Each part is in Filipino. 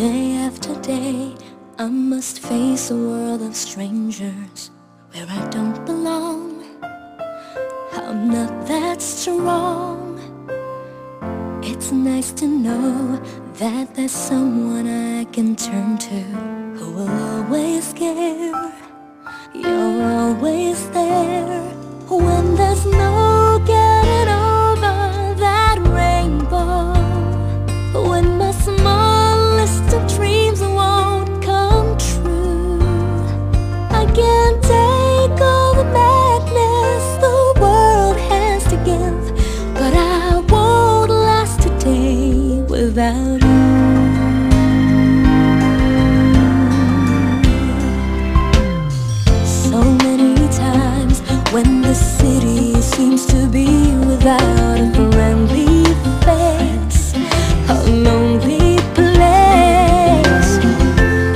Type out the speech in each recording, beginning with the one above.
Day after day, I must face a world of strangers where I don't belong. I'm not that strong. It's nice to know that there's someone I can turn to who will always care. You're always there when there's no getting over that rainbow. When my small list of dreams won't come true, I can't take all the madness the world has to give, but I won't last a day without you. So many times when the city seems to be without a friendly face, a lonely place,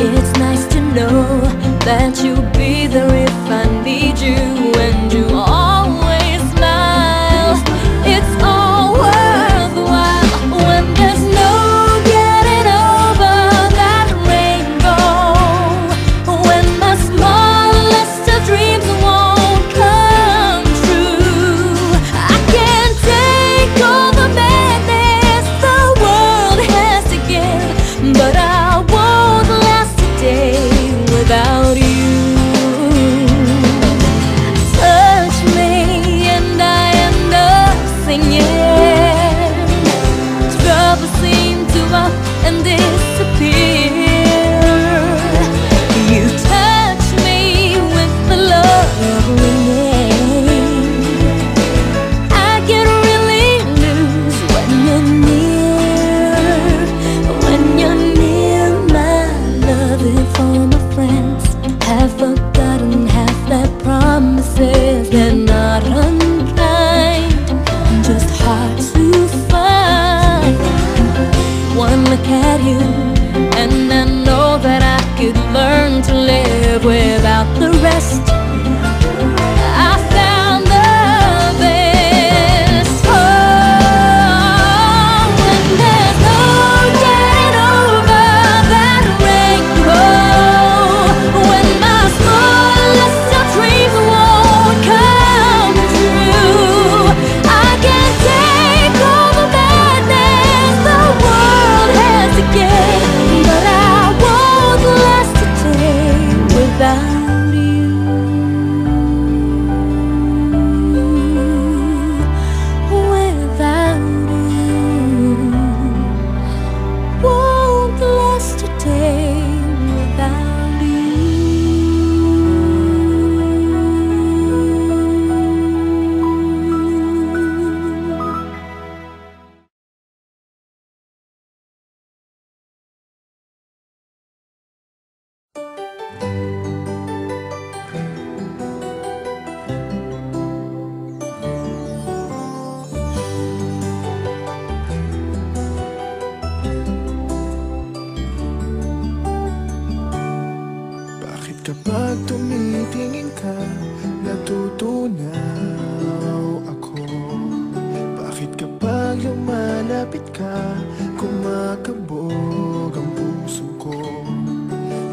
it's nice to know that you'll be there if I need you, and you always smile. It's all worthwhile when there's no getting over that rainbow. When my small list of dreams won't come true, I can't take all the madness the world has to give, but I won't last a day without you. Touch me and I end up singing. Troubles seem to up and disappear. You touch me with the love ringing. I get really loose when you're near. When you're near, my loving for my friends have forgotten half their promises. They're not unkind, just hard to find. One look at you and I know that I could learn to live without the rest. I found the best. Oh, when there's no getting over that rainbow. When my small list of dreams won't come true, I can't take all the madness the world has to give, but I won't last a day without you. Without you, won't last a day without you. Bakit kapag tumitingin ka, natutunaw ako? Bakit kapag lumalapit ka, kumakabog ang puso ko?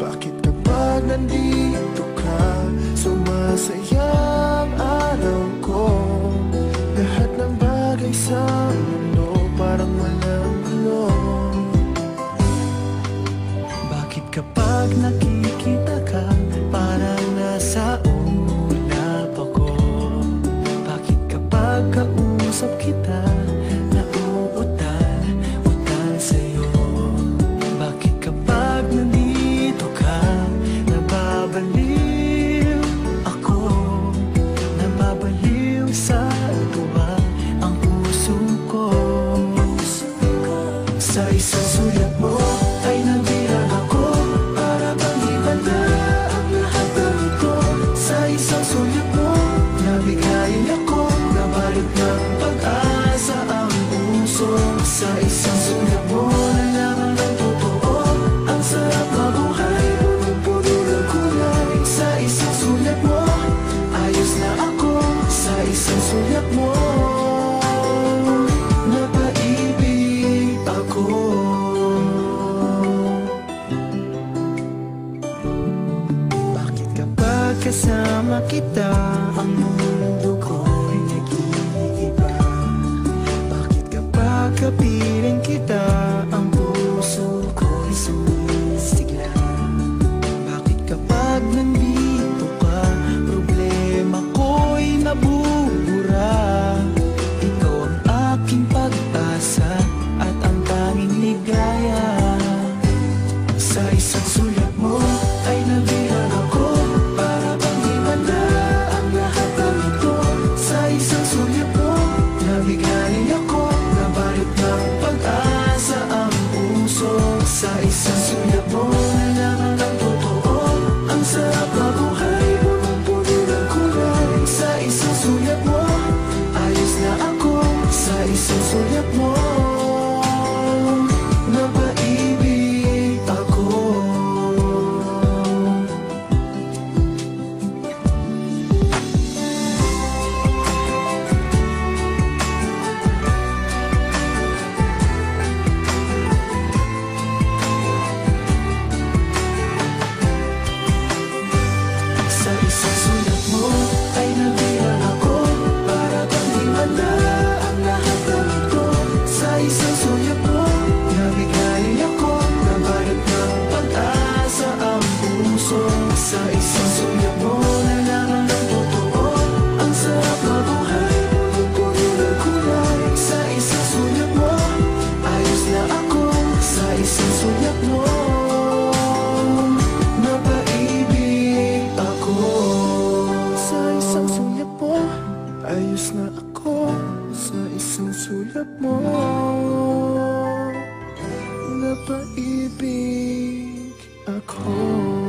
Bakit kapag nandito ka, sumasaya ang araw ko? Lahat ng bagay sa mundo parang walang gulo. Bakit kapag nakikita ka, parang nasa ulap ako? Bakit kapag kausap kita, nauutal-utal sa'yo? Bakit kapag nandito ka, nababaliw ako? Nababaliw sa tuwa ang puso ko. Sa isang sulat mo ay nabirang ako, para bang ibanda ang lahat ng ito. Sa isang sulat mo, nabigayin ako, nabalot ng pag-asa ang puso. Sa isang sulat mo, nalaman ng totoo, ang sarap mabuhay, punong-puno ng kulay. Sa isang sulat mo, ayos na ako. Sa isang sulat mo, napaibig ako. kita, ang mundo ko'y nag-iiba. Bakit kapag kapiling kita, ang puso ko'y sumisigla? Bakit kapag nandito ka, problema ko'y nabubura? Ikaw ang aking pag-asa at ang tanging ligaya. Sa isang sulat mo ay nabilang ako, para bang himanda ang lahat ng ito. Sa isang sulat mo, nabigay ako, nabalot ng pag-asa ang puso. Sa isang sulat mo, nalaman ang totoo, ang sarap na buhay, punong-puno ng kulay. Sa isang sulat mo, ayos na ako. Sa isang sulat mo, napaibig ako. Sa isang sulat mo ay nabilang ako, para bang himanda ang lahat ng ito. Sa isang sulat mo, nabigay ako, nabalot ng pag-asa ang puso. Sa isang sulat mo, nalaman ang totoo, ang sarap na buhay, punong-puno ng kulay. Sa isang sulat mo, ayos na ako. Sa isang sulat mo, napaibig ako. Sa isang sulat mo, ayos na ako. Sa isang sulat mo, napaibig ako.